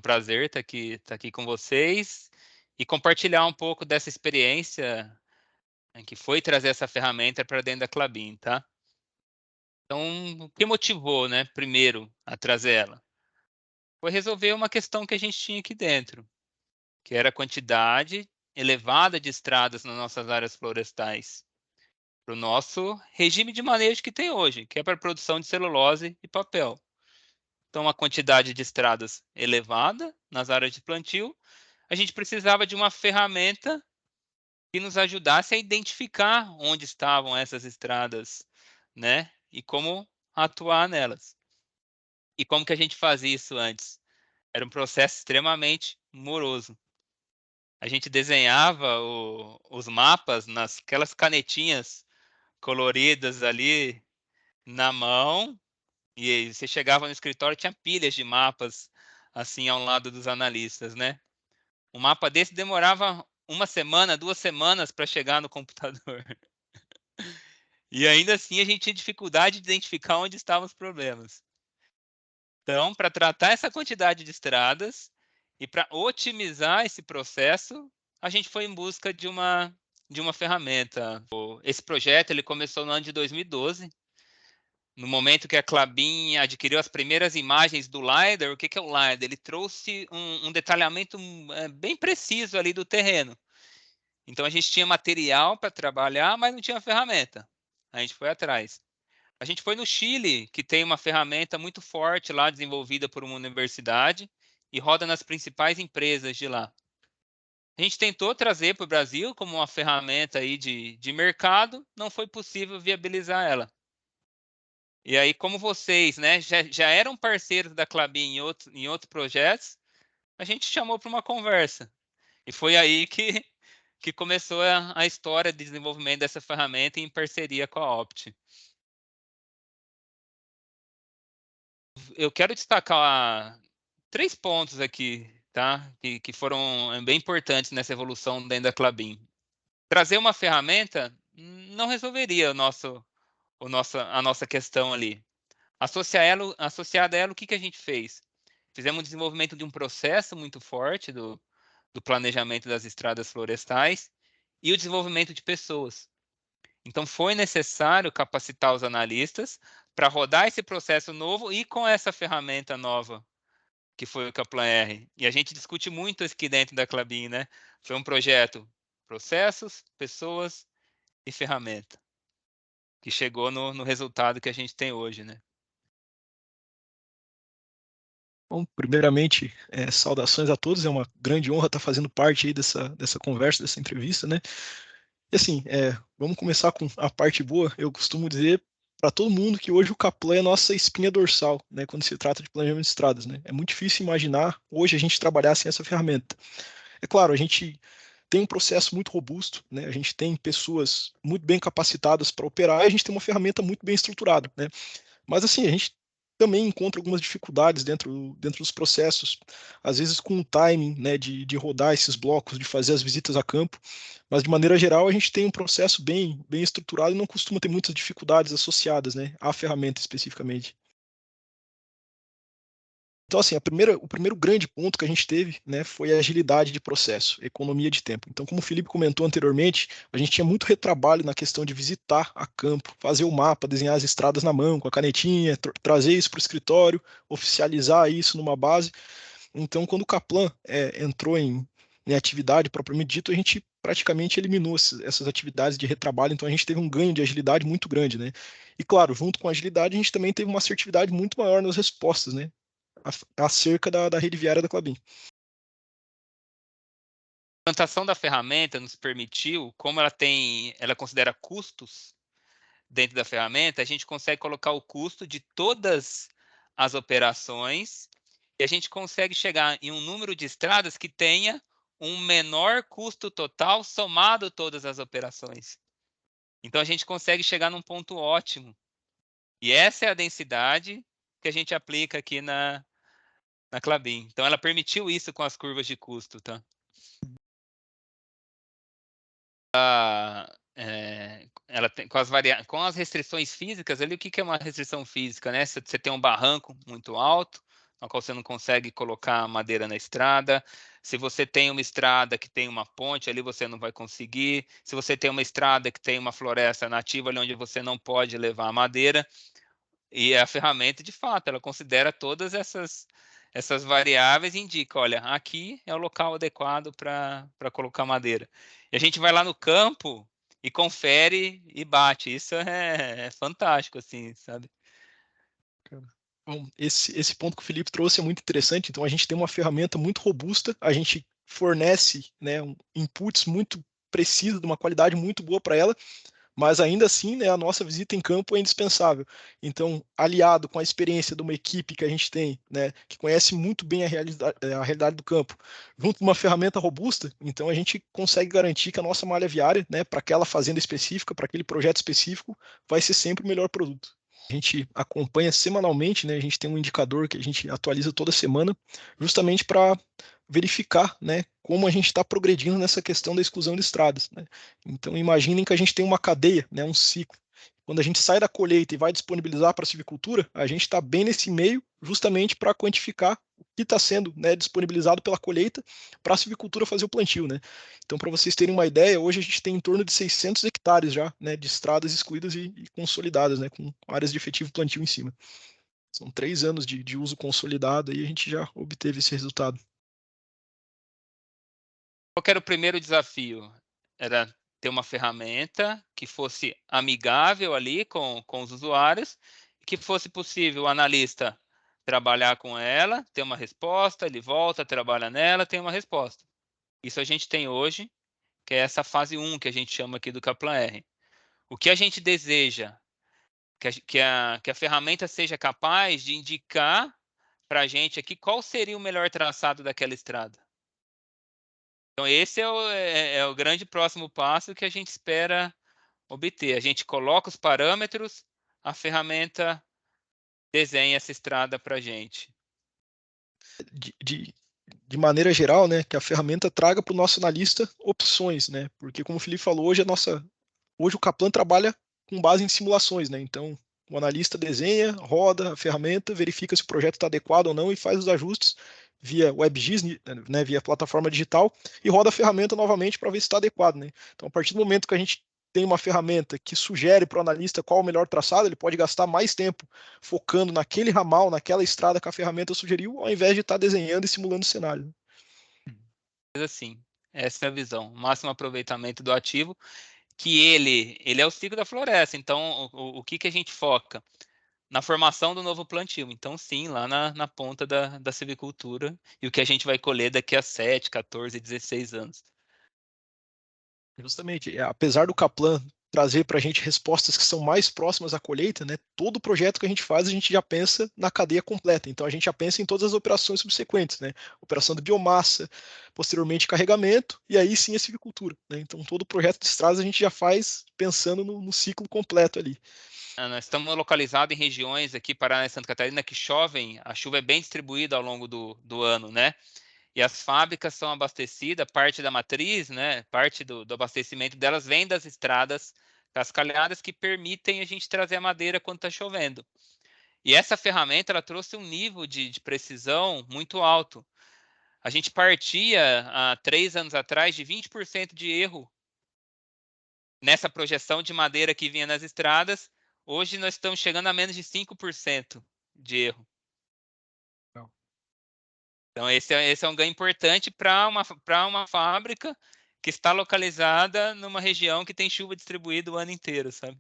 prazer estar aqui com vocês e compartilhar um pouco dessa experiência que foi trazer essa ferramenta para dentro da Klabin, tá? Então, o que motivou, né, primeiro, a trazer ela? Foi resolver uma questão que a gente tinha aqui dentro, que era a quantidade elevada de estradas nas nossas áreas florestais, para o nosso regime de manejo que tem hoje, que é para a produção de celulose e papel. Então, a quantidade de estradas elevada nas áreas de plantio, a gente precisava de uma ferramenta que nos ajudasse a identificar onde estavam essas estradas, né? E como atuar nelas. E como que a gente fazia isso antes? Era um processo extremamente moroso. A gente desenhava os mapas naquelas canetinhas coloridas ali na mão, e aí você chegava no escritório, tinha pilhas de mapas assim ao lado dos analistas, né? Um mapa desse demorava uma semana, 2 semanas para chegar no computador. E ainda assim a gente tinha dificuldade de identificar onde estavam os problemas. Então, para tratar essa quantidade de estradas e para otimizar esse processo, a gente foi em busca de uma ferramenta. Esse projeto ele começou no ano de 2012, no momento que a Klabin adquiriu as primeiras imagens do LiDAR. O que é o LiDAR? Ele trouxe um detalhamento bem preciso ali do terreno. Então, a gente tinha material para trabalhar, mas não tinha ferramenta. A gente foi atrás. A gente foi no Chile, que tem uma ferramenta muito forte lá, desenvolvida por uma universidade, e roda nas principais empresas de lá. A gente tentou trazer para o Brasil como uma ferramenta aí de mercado, não foi possível viabilizar ela. E aí, como vocês, né, já eram parceiros da Klabin em outros projetos, a gente chamou para uma conversa. E foi aí que começou a história de desenvolvimento dessa ferramenta em parceria com a Opt. Eu quero destacar 3 pontos aqui, tá? Que foram bem importantes nessa evolução dentro da Klabin. Trazer uma ferramenta não resolveria a nossa questão ali. Associada a ela, o que a gente fez? Fizemos o desenvolvimento de um processo muito forte do planejamento das estradas florestais e o desenvolvimento de pessoas. Então, foi necessário capacitar os analistas para rodar esse processo novo e com essa ferramenta nova, que foi o Kaplan R. E a gente discute muito isso aqui dentro da Klabin, né? Foi um projeto, processos, pessoas e ferramenta, que chegou no resultado que a gente tem hoje, né? Bom, primeiramente, saudações a todos, é uma grande honra estar fazendo parte aí dessa conversa, dessa entrevista, né? E assim, vamos começar com a parte boa. Eu costumo dizer para todo mundo que hoje o Kaplan é a nossa espinha dorsal, né, quando se trata de planejamento de estradas, né? É muito difícil imaginar hoje a gente trabalhar sem essa ferramenta. É claro, a gente tem um processo muito robusto, né? A gente tem pessoas muito bem capacitadas para operar e a gente tem uma ferramenta muito bem estruturada, né? Mas assim, a gente também encontra algumas dificuldades dentro dos processos, às vezes com o timing, né, de rodar esses blocos, de fazer as visitas a campo, mas de maneira geral a gente tem um processo bem estruturado e não costuma ter muitas dificuldades associadas, né, à ferramenta especificamente. Então, assim, o primeiro grande ponto que a gente teve, né, foi a agilidade de processo, economia de tempo. Então, como o Felipe comentou anteriormente, a gente tinha muito retrabalho na questão de visitar a campo, fazer o mapa, desenhar as estradas na mão, com a canetinha, trazer isso para o escritório, oficializar isso numa base. Então, quando o Kaplan entrou em atividade propriamente dito, a gente praticamente eliminou essas atividades de retrabalho, então a gente teve um ganho de agilidade muito grande, né? E claro, junto com a agilidade, a gente também teve uma assertividade muito maior nas respostas, né? Acerca da rede viária da Klabin. A implantação da ferramenta nos permitiu, como ela considera custos dentro da ferramenta, a gente consegue colocar o custo de todas as operações e a gente consegue chegar em um número de estradas que tenha um menor custo total somado todas as operações. Então, a gente consegue chegar num ponto ótimo. E essa é a densidade que a gente aplica aqui na Klabin. Então, ela permitiu isso com as curvas de custo, tá? Ela tem, com as restrições físicas ali, o que é uma restrição física, né? Você tem um barranco muito alto, na qual você não consegue colocar madeira na estrada. Se você tem uma estrada que tem uma ponte, ali você não vai conseguir. Se você tem uma estrada que tem uma floresta nativa, ali onde você não pode levar a madeira. E a ferramenta, de fato, ela considera todas essas variáveis e indica, olha, aqui é o local adequado para colocar madeira. E a gente vai lá no campo e confere e bate. Isso é fantástico, assim, sabe? Bom, esse ponto que o Felipe trouxe é muito interessante. Então, a gente tem uma ferramenta muito robusta, a gente fornece, né, inputs muito precisos, de uma qualidade muito boa para ela, mas ainda assim, né, a nossa visita em campo é indispensável. Então, aliado com a experiência de uma equipe que a gente tem, né, que conhece muito bem a realidade do campo, junto com uma ferramenta robusta, então a gente consegue garantir que a nossa malha viária, né, para aquela fazenda específica, para aquele projeto específico, vai ser sempre o melhor produto. A gente acompanha semanalmente, né, a gente tem um indicador que a gente atualiza toda semana, justamente para verificar, né, como a gente está progredindo nessa questão da exclusão de estradas, né? Então, imaginem que a gente tem uma cadeia, né, um ciclo. Quando a gente sai da colheita e vai disponibilizar para a silvicultura, a gente está bem nesse meio, justamente para quantificar o que está sendo, né, disponibilizado pela colheita para a silvicultura fazer o plantio, né? Então, para vocês terem uma ideia, hoje a gente tem em torno de 600 hectares já, né, de estradas excluídas e consolidadas, né, com áreas de efetivo plantio em cima. São 3 anos de uso consolidado e a gente já obteve esse resultado. Qual que era o primeiro desafio? Era ter uma ferramenta que fosse amigável ali com os usuários, que fosse possível o analista trabalhar com ela, ter uma resposta, ele volta, trabalha nela, tem uma resposta. Isso a gente tem hoje, que é essa fase 1 que a gente chama aqui do Kaplan R. O que a gente deseja? Que a ferramenta seja capaz de indicar para a gente aqui qual seria o melhor traçado daquela estrada. Então, esse é o grande próximo passo que a gente espera obter. A gente coloca os parâmetros, a ferramenta desenha essa estrada para a gente. De maneira geral, né, que a ferramenta traga para o nosso analista opções, né? Porque como o Felipe falou, hoje o Kaplan trabalha com base em simulações, né? Então, o analista desenha, roda a ferramenta, verifica se o projeto está adequado ou não e faz os ajustes via WebGIS, né, via plataforma digital, e roda a ferramenta novamente para ver se está adequado, né? Então, a partir do momento que a gente tem uma ferramenta que sugere para o analista qual o melhor traçado, ele pode gastar mais tempo focando naquele ramal, naquela estrada que a ferramenta sugeriu, ao invés de estar desenhando e simulando o cenário. Mas assim, essa é a visão. O máximo aproveitamento do ativo, que ele é o ciclo da floresta. Então, o que a gente foca? Na formação do novo plantio. Então, sim, lá na ponta da silvicultura e o que a gente vai colher daqui a 7, 14, 16 anos. Justamente, apesar do Kaplan trazer para a gente respostas que são mais próximas à colheita, né, todo projeto que a gente faz, a gente já pensa na cadeia completa. Então, a gente já pensa em todas as operações subsequentes, né? Operação de biomassa, posteriormente carregamento, e aí sim a silvicultura, né? Então, todo projeto de estradas a gente já faz pensando no ciclo completo ali. Nós estamos localizados em regiões aqui, Paraná e Santa Catarina, que chovem, a chuva é bem distribuída ao longo do ano, né? E as fábricas são abastecidas, parte da matriz, né? Parte do abastecimento delas vem das estradas cascalhadas que permitem a gente trazer a madeira quando está chovendo. E essa ferramenta ela trouxe um nível de precisão muito alto. A gente partia há 3 anos atrás de 20% de erro nessa projeção de madeira que vinha nas estradas. Hoje nós estamos chegando a menos de 5% de erro. Então, esse é um ganho importante para uma fábrica que está localizada numa região que tem chuva distribuída o ano inteiro, sabe?